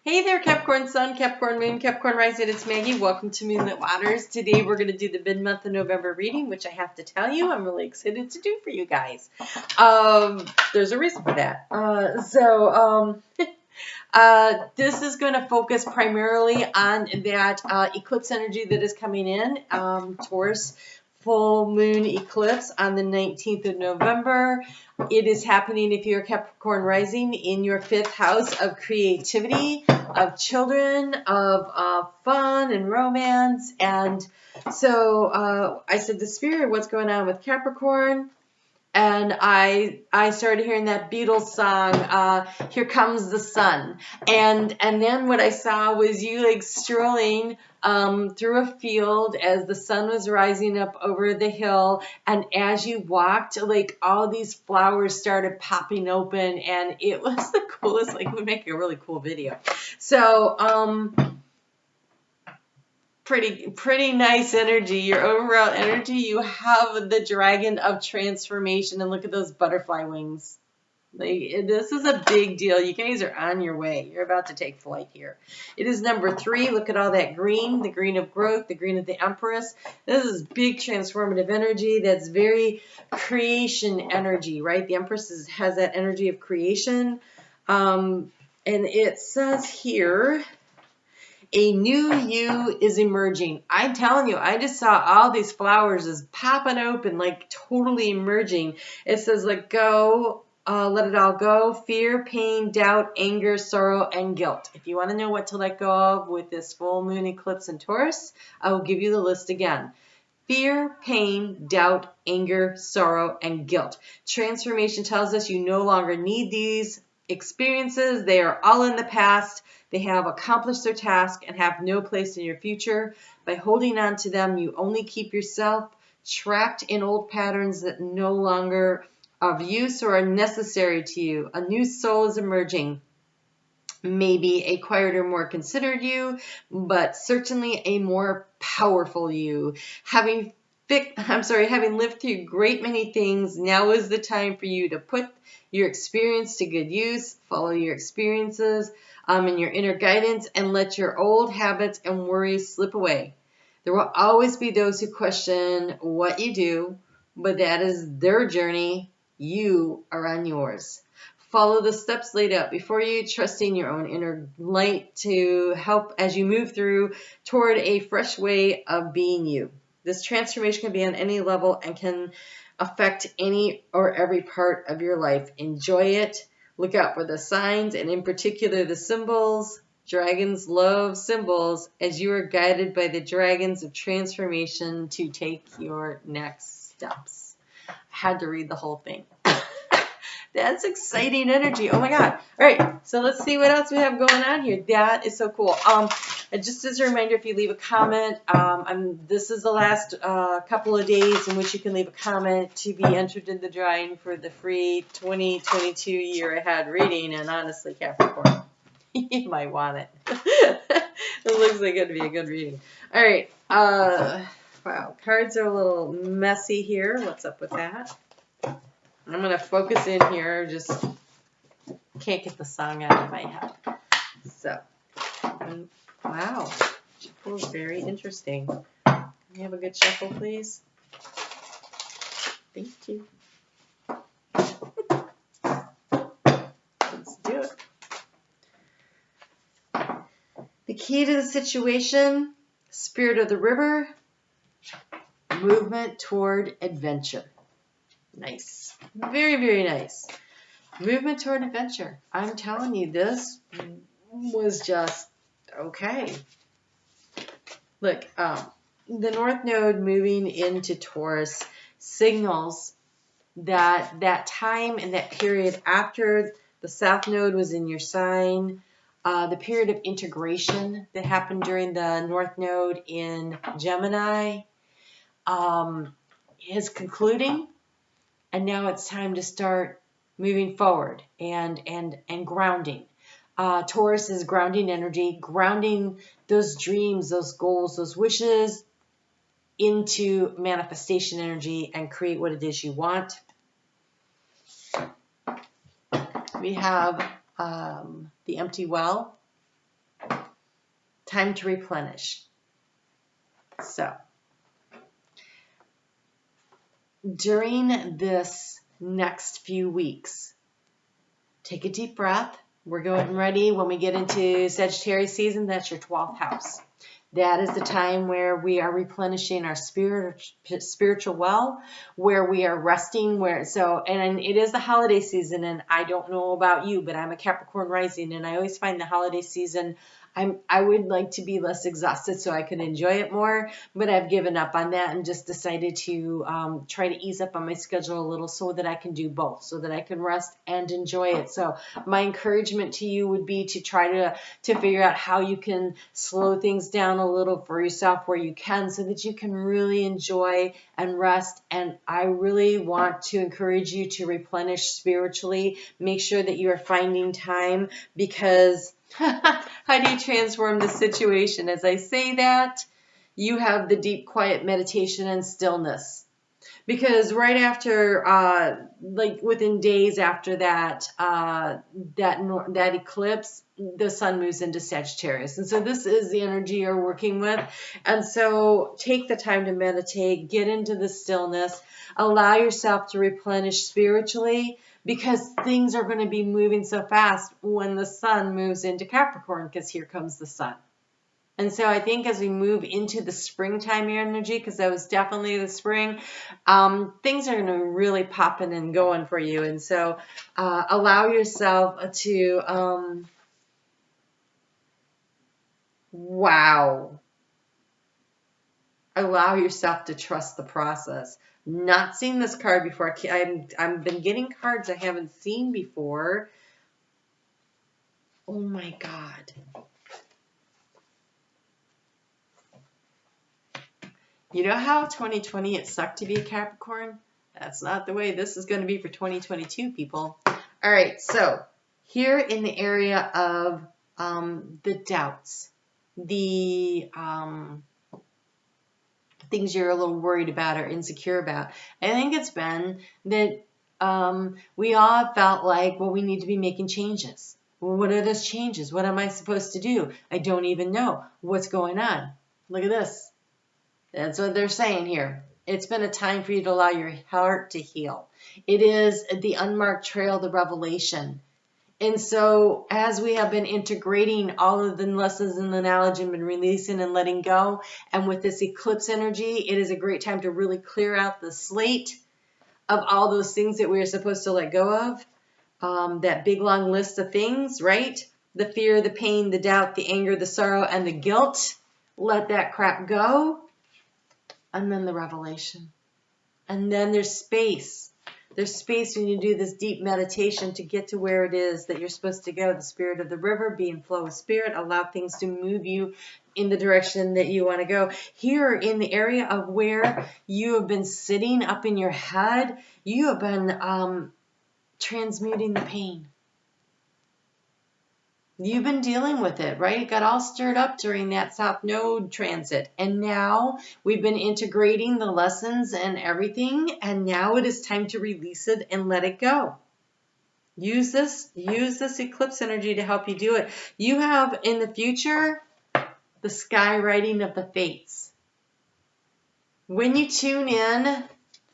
Hey there, Capricorn Sun, Capricorn Moon, Capricorn Rising. It's Maggie. Welcome to Moonlit Waters. Today we're going to do the mid-month of November reading, which I have to tell you, I'm really excited to do for you guys. There's a reason for that. This is going to focus primarily on that eclipse energy that is coming in, Taurus full moon eclipse on the 19th of November. It is happening if you're Capricorn rising in your 5th house of creativity, of children, of fun and romance. And so I said to Spirit, what's going on with Capricorn? And I started hearing that Beatles song, Here Comes the Sun. And then what I saw was you like strolling through a field as the sun was rising up over the hill. And as you walked, like all these flowers started popping open, and it was the coolest. Like, it would make a really cool video. So, pretty nice energy. Your overall energy, you have the dragon of transformation, and look at those butterfly wings. Like, this is a big deal. You guys are on your way. You're about to take flight here. It is number 3. Look at all that green, the green of growth, the green of the Empress. This is big transformative energy. That's very creation energy, right? The Empress has that energy of creation. And it says here, a new you is emerging. I'm telling you, I just saw all these flowers just popping open, like totally emerging. It says, let go, let it all go. Fear, pain, doubt, anger, sorrow, and guilt. If you want to know what to let go of with this full moon eclipse in Taurus, I will give you the list again. Fear, pain, doubt, anger, sorrow, and guilt. Transformation tells us you no longer need these experiences. They are all in the past. They have accomplished their task and have no place in your future. By holding on to them, you only keep yourself trapped in old patterns that no longer of use or are necessary to you. A new soul is emerging. Maybe a quieter, more considered you, but certainly a more powerful you. Having lived through great many things, now is the time for you to put your experience to good use, follow your experiences and your inner guidance, and let your old habits and worries slip away. There will always be those who question what you do, but that is their journey. You are on yours. Follow the steps laid out before you, trusting your own inner light to help as you move through toward a fresh way of being you. This transformation can be on any level and can affect any or every part of your life. Enjoy it. Look out for the signs, and in particular the symbols. Dragons love symbols as you are guided by the dragons of transformation to take your next steps. I had to read the whole thing. That's exciting energy. Oh my God. All right. So let's see what else we have going on here. That is so cool. And just as a reminder, if you leave a comment, this is the last couple of days in which you can leave a comment to be entered in the drawing for the free 2022 year ahead reading. And honestly, Capricorn, you might want it. It looks like it'd be a good reading. All right. Wow. Cards are a little messy here. What's up with that? I'm going to focus in here. Just can't get the song out of my head. So, wow. Shuffle is very interesting. Can we have a good shuffle, please? Thank you. Let's do it. The key to the situation, spirit of the river, movement toward adventure. Nice. Very, very nice. Movement toward adventure. I'm telling you, this was just okay. Look, the North Node moving into Taurus signals that time and that period after the South Node was in your sign, the period of integration that happened during the North Node in Gemini is concluding. And now it's time to start moving forward and grounding. Taurus is grounding energy, grounding those dreams, those goals, those wishes into manifestation energy and create what it is you want. We have the empty well. Time to replenish. So, during this next few weeks, take a deep breath. We're going ready when we get into Sagittarius season. That's your 12th house. That is the time where we are replenishing our spiritual well, where we are resting, and it is the holiday season, and I don't know about you, but I'm a Capricorn rising, and I always find the holiday season, I would like to be less exhausted so I can enjoy it more, but I've given up on that and just decided to try to ease up on my schedule a little so that I can do both, so that I can rest and enjoy it. So my encouragement to you would be to try to figure out how you can slow things down a little for yourself where you can, so that you can really enjoy and rest. And I really want to encourage you to replenish spiritually. Make sure that you are finding time, because how do you transform the situation? As I say that, you have the deep, quiet meditation and stillness. Because right after, within days after that eclipse, the sun moves into Sagittarius. And so this is the energy you're working with. And so take the time to meditate, get into the stillness, allow yourself to replenish spiritually, because things are going to be moving so fast when the sun moves into Capricorn, because here comes the sun. And so I think as we move into the springtime energy, because that was definitely the spring, things are going to really popping and going for you. And so allow yourself to, allow yourself to trust the process. Not seen this card before. I've been getting cards I haven't seen before. Oh my God. You know how 2020 it sucked to be a Capricorn? That's not the way this is going to be for 2022, people. All right, so here in the area of the doubts, the things you're a little worried about or insecure about, I think it's been that we all felt like, well, we need to be making changes. Well, what are those changes? What am I supposed to do? I don't even know what's going on. Look at this. That's what they're saying here. It's been a time for you to allow your heart to heal. It is the unmarked trail, the revelation. And so as we have been integrating all of the lessons and the knowledge and been releasing and letting go, and with this eclipse energy, it is a great time to really clear out the slate of all those things that we are supposed to let go of. That big long list of things, right? The fear, the pain, the doubt, the anger, the sorrow, and the guilt. Let that crap go. And then the revelation. And then there's space. There's space when you do this deep meditation to get to where it is that you're supposed to go. The spirit of the river, be in flow with spirit. Allow things to move you in the direction that you want to go. Here in the area of where you have been sitting up in your head, you have been transmuting the pain. You've been dealing with it, right? It got all stirred up during that South Node transit. And now we've been integrating the lessons and everything. And now it is time to release it and let it go. Use this eclipse energy to help you do it. You have in the future the skywriting of the fates. When you tune in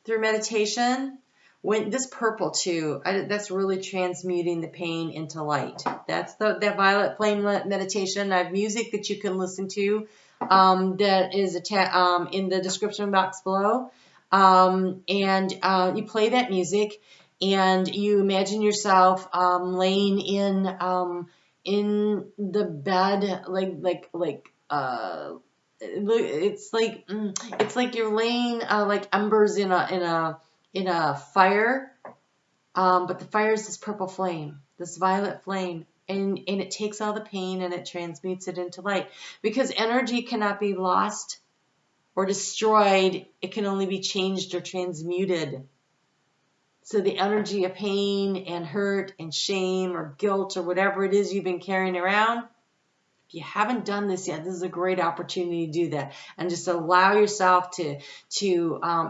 through meditation, when this purple too, that's really transmuting the pain into light. That's that violet flame meditation. I have music that you can listen to that is in the description box below. And you play that music and you imagine yourself laying in the bed it's like you're laying like embers in a fire, but the fire is this purple flame, this violet flame, and it takes all the pain and it transmutes it into light. Because energy cannot be lost or destroyed, it can only be changed or transmuted. So the energy of pain and hurt and shame or guilt or whatever it is you've been carrying around, if you haven't done this yet, this is a great opportunity to do that. And just allow yourself to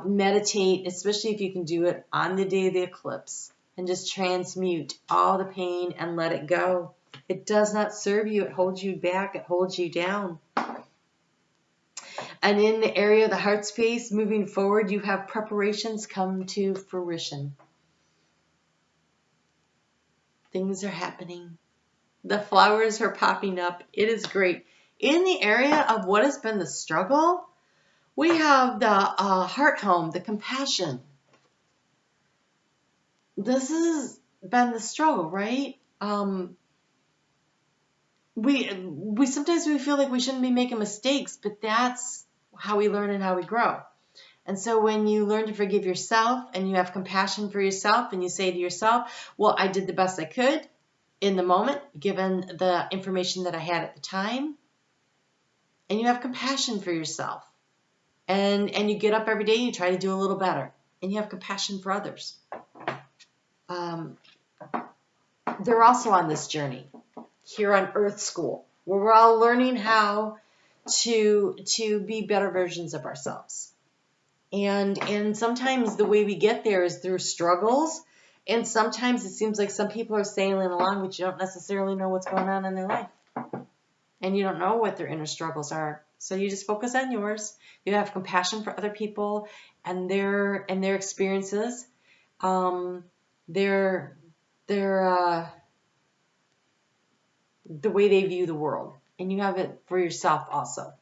meditate, especially if you can do it on the day of the eclipse, and just transmute all the pain and let it go. It does not serve you. It holds you back. It holds you down. And in the area of the heart space, moving forward, you have preparations come to fruition. Things are happening. The flowers are popping up. It is great. In the area of what has been the struggle, we have the heart home, the compassion. This has been the struggle, right? We sometimes we feel like we shouldn't be making mistakes, but that's how we learn and how we grow. And so when you learn to forgive yourself and you have compassion for yourself and you say to yourself, well, I did the best I could in the moment, given the information that I had at the time, and you have compassion for yourself, and you get up every day and you try to do a little better, and you have compassion for others. They're also on this journey here on Earth School, where we're all learning how to be better versions of ourselves. And sometimes the way we get there is through struggles, and sometimes it seems like some people are sailing along, but you don't necessarily know what's going on in their life. And you don't know what their inner struggles are. So you just focus on yours. You have compassion for other people and their experiences. Their the way they view the world. And you have it for yourself also.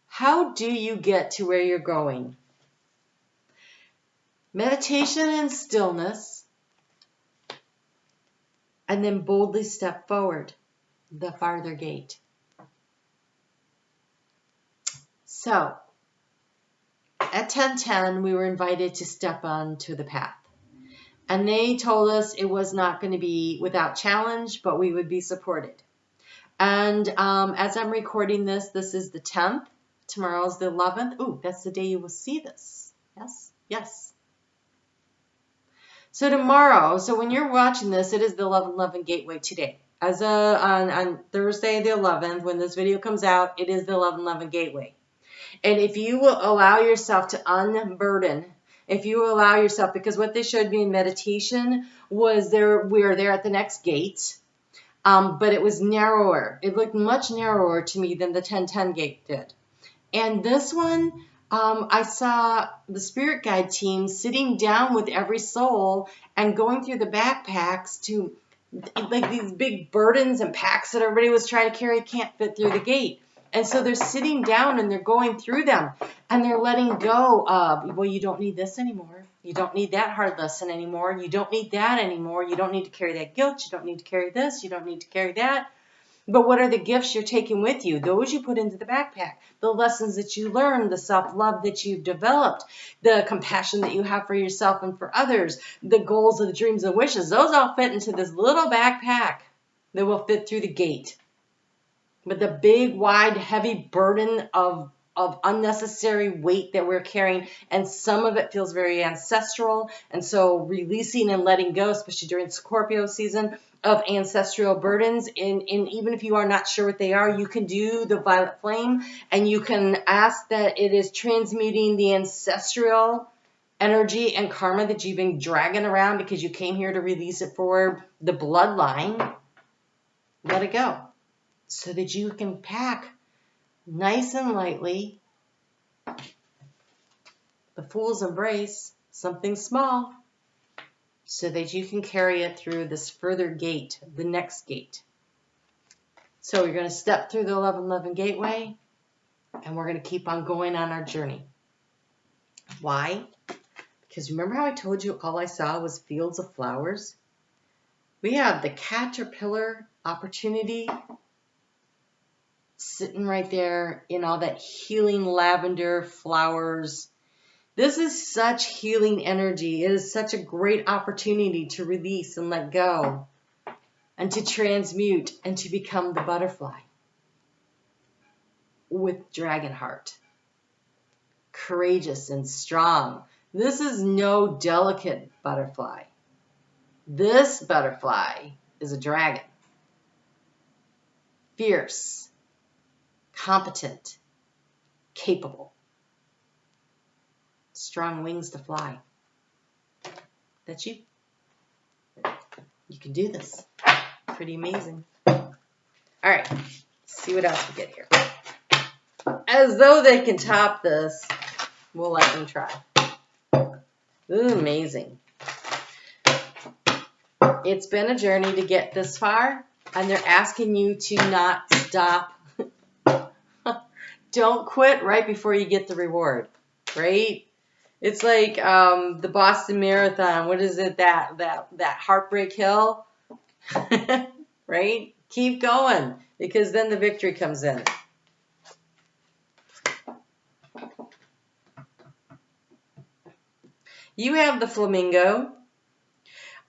How do you get to where you're going? Meditation and stillness, and then boldly step forward, the farther gate. So, at 10:10, we were invited to step onto the path. And they told us it was not going to be without challenge, but we would be supported. And as I'm recording this, this is the 10th. Tomorrow's the 11th. Ooh, that's the day you will see this. Yes, yes. So tomorrow, so when you're watching this, it is the 11/11 gateway today. As on Thursday the 11th, when this video comes out, it is the 11/11 gateway. And if you will allow yourself to unburden, if you will allow yourself, because what they showed me in meditation was we were there at the next gate, but it was narrower. It looked much narrower to me than the 10:10 gate did. And this one, I saw the spirit guide team sitting down with every soul and going through the backpacks to, like, these big burdens and packs that everybody was trying to carry can't fit through the gate. And so they're sitting down and they're going through them and they're letting go of, well, you don't need this anymore. You don't need that hard lesson anymore. You don't need that anymore. You don't need to carry that guilt. You don't need to carry this. You don't need to carry that. But what are the gifts you're taking with you? Those you put into the backpack. The lessons that you learned, the self-love that you've developed, the compassion that you have for yourself and for others, the goals, the dreams, and wishes. Those all fit into this little backpack that will fit through the gate. But the big, wide, heavy burden of unnecessary weight that we're carrying, and some of it feels very ancestral, and so releasing and letting go, especially during Scorpio season, of ancestral burdens, and even if you are not sure what they are, you can do the violet flame, and you can ask that it is transmuting the ancestral energy and karma that you've been dragging around because you came here to release it for the bloodline. Let it go, so that you can pack nice and lightly the Fool's Embrace, something small, so that you can carry it through this further gate, the next gate. So we're going to step through the 11/11 gateway, and we're going to keep on going on our journey. Why? Because remember how I told you all I saw was fields of flowers? We have the caterpillar opportunity sitting right there in all that healing lavender flowers. This is such healing energy. It is such a great opportunity to release and let go and to transmute and to become the butterfly with dragon heart. Courageous and strong. This is no delicate butterfly. This butterfly is a dragon. Fierce, competent, capable. Strong wings to fly. That's you. You can do this. Pretty amazing. All right. see what else we get here. As though they can top this, we'll let them try. Ooh, amazing. It's been a journey to get this far, and they're asking you to not stop. Don't quit right before you get the reward, right? It's like the Boston Marathon. What is it? That Heartbreak Hill, right? Keep going, because then the victory comes in. You have the flamingo.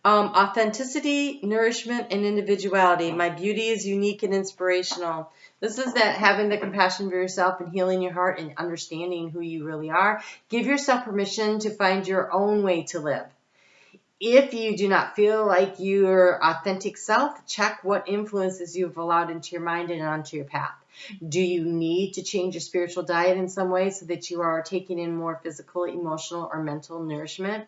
Authenticity, nourishment, and individuality. My beauty is unique and inspirational. This is that having the compassion for yourself and healing your heart and understanding who you really are. Give yourself permission to find your own way to live. If you do not feel like your authentic self, check what influences you have allowed into your mind and onto your path. Do you need to change your spiritual diet in some way so that you are taking in more physical, emotional, or mental nourishment?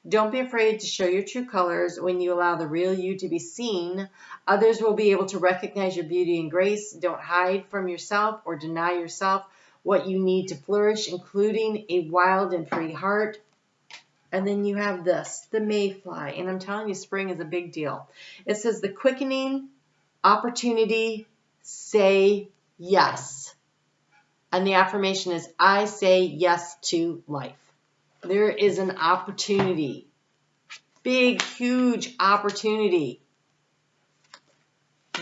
Don't be afraid to show your true colors. When you allow the real you to be seen, others will be able to recognize your beauty and grace. Don't hide from yourself or deny yourself what you need to flourish, including a wild and free heart. And then you have this, the mayfly. And I'm telling you, spring is a big deal. It says the quickening opportunity, say yes. And the affirmation is, I say yes to life. There is an opportunity, big, huge opportunity.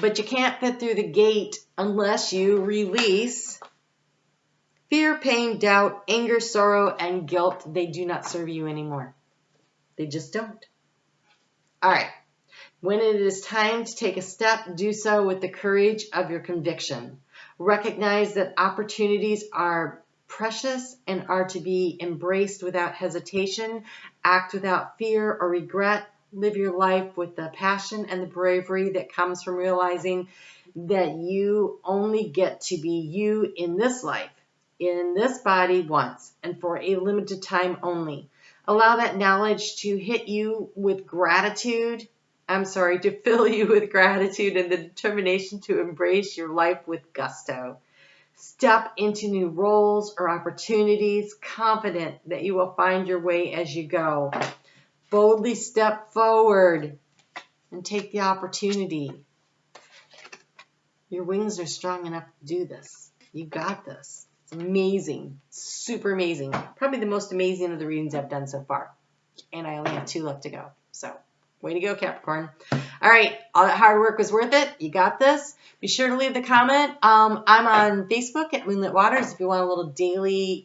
But you can't fit through the gate unless you release fear, pain, doubt, anger, sorrow, and guilt. They do not serve you anymore. They just don't. All right. When it is time to take a step, do so with the courage of your conviction. Recognize that opportunities are precious and are to be embraced without hesitation. Act without fear or regret. Live your life with the passion and the bravery that comes from realizing that you only get to be you in this life, in this body once, and for a limited time only. Allow that knowledge to hit you with gratitude. To fill you with gratitude and the determination to embrace your life with gusto. Step into new roles or opportunities, confident that you will find your way as you go. Boldly step forward and take the opportunity. Your wings are strong enough to do this. You got this. It's amazing. Super amazing. Probably the most amazing of the readings I've done so far. And I only have 2 left to go. So, way to go, Capricorn. All right. All that hard work was worth it. You got this. Be sure to leave the comment. I'm on Facebook at Moonlit Waters if you want a little daily,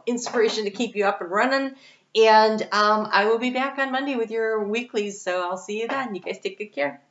inspiration to keep you up and running. And I will be back on Monday with your weeklies. So I'll see you then. You guys take good care.